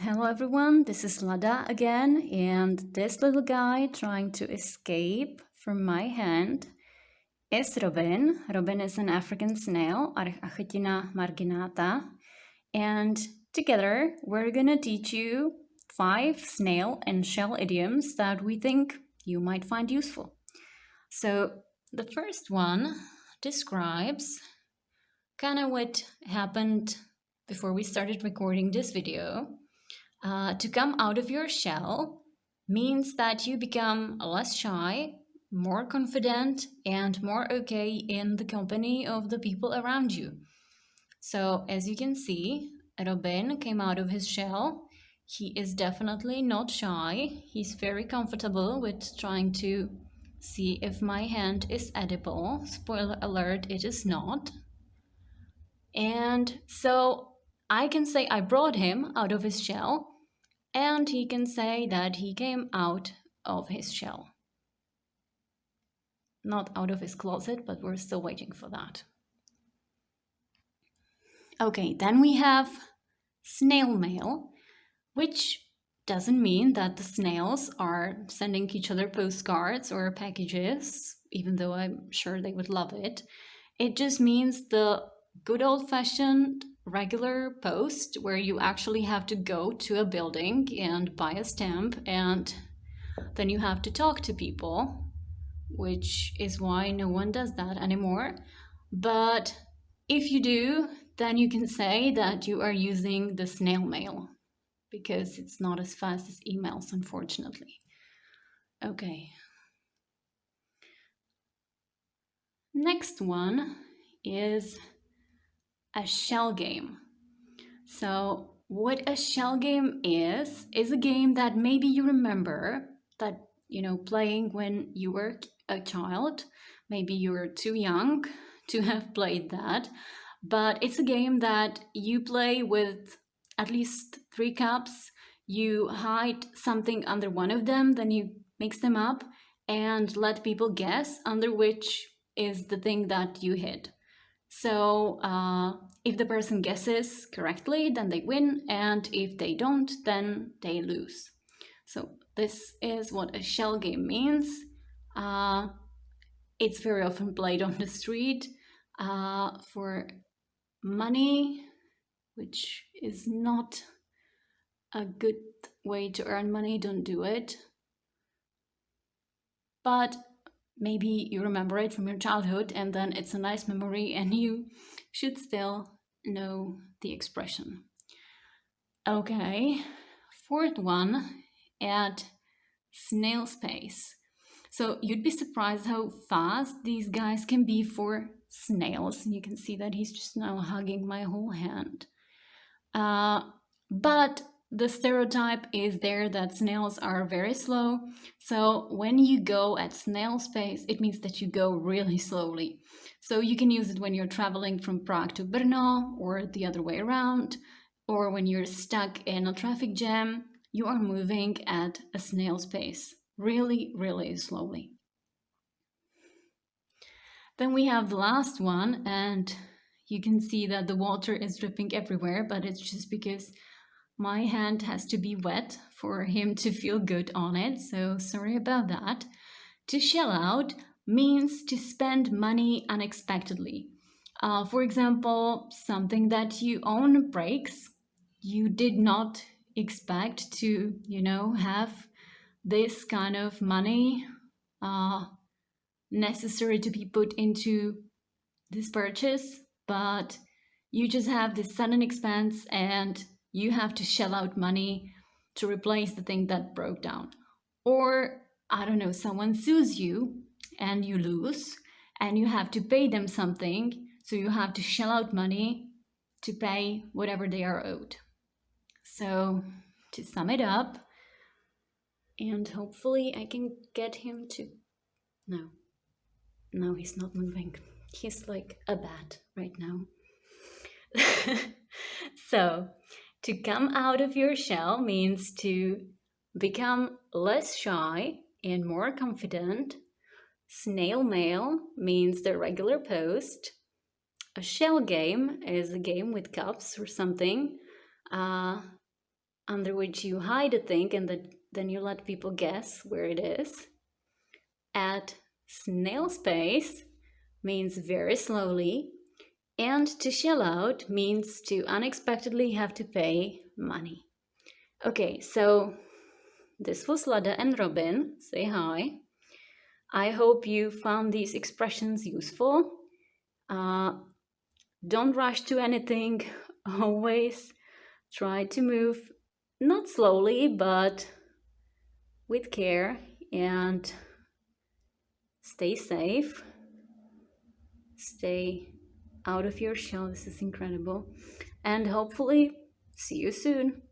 Hello everyone, this is Lada again, and this little guy trying to escape from my hand is Robin. Robin is an African snail, Archachetina marginata, and together we're gonna teach you 5 snail and shell idioms that we think you might find useful. So the first one describes kind of what happened before we started recording this video. To come out of your shell means that you become less shy, more confident, and more okay in the company of the people around you. So as you can see, Robin came out of his shell. He is definitely not shy. He's very comfortable with trying to see if my hand is edible. Spoiler alert, it is not. And so I can say I brought him out of his shell, and he can say that he came out of his shell. Not out of his closet, but we're still waiting for that. Okay, then we have snail mail, which doesn't mean that the snails are sending each other postcards or packages, even though I'm sure they would love it. It just means the good old-fashioned regular post where you actually have to go to a building and buy a stamp, and then you have to talk to people, which is why no one does that anymore. But if you do, then you can say that you are using the snail mail, because it's not as fast as emails, unfortunately. Okay. Next one is a shell game. So what a shell game is a game that maybe you remember that, playing when you were a child. Maybe you were too young to have played that, but it's a game that you play with at least 3 cups. You hide something under one of them, then you mix them up and let people guess under which is the thing that you hid. So if the person guesses correctly, then they win, and if they don't, then they lose. So this is what a shell game means. It's very often played on the street for money, which is not a good way to earn money. Don't do it. But maybe you remember it from your childhood, and then it's a nice memory, and you should still know the expression. Okay, 4th one, add snail space. So you'd be surprised how fast these guys can be for snails. You can see that he's just now hugging my whole hand. But the stereotype is there that snails are very slow. So when you go at snail space, it means that you go really slowly. So you can use it when you're traveling from Prague to Brno, or the other way around, or when you're stuck in a traffic jam. You are moving at a snail's pace, really, really slowly. Then we have the last one, and you can see that the water is dripping everywhere, but it's just because my hand has to be wet for him to feel good on it, so sorry about that. To shell out means to spend money unexpectedly. For example, something that you own breaks. You did not expect to, have this kind of money necessary to be put into this purchase, but you just have this sudden expense and you have to shell out money to replace the thing that broke down. Or, I don't know, someone sues you and you lose and you have to pay them something, so you have to shell out money to pay whatever they are owed. So, to sum it up, and hopefully I can get him to... No, he's not moving. He's like a bat right now. So, to come out of your shell means to become less shy and more confident. Snail mail means the regular post. A shell game is a game with cups or something. under which you hide a thing and then you let people guess where it is. At snail space means very slowly, and to shell out means to unexpectedly have to pay money. Okay, so this was Lada and Robin. Say hi. I hope you found these expressions useful. Don't rush to anything. Always try to move not slowly, but with care, and stay safe. Stay out of your shell. This is incredible. And hopefully see you soon.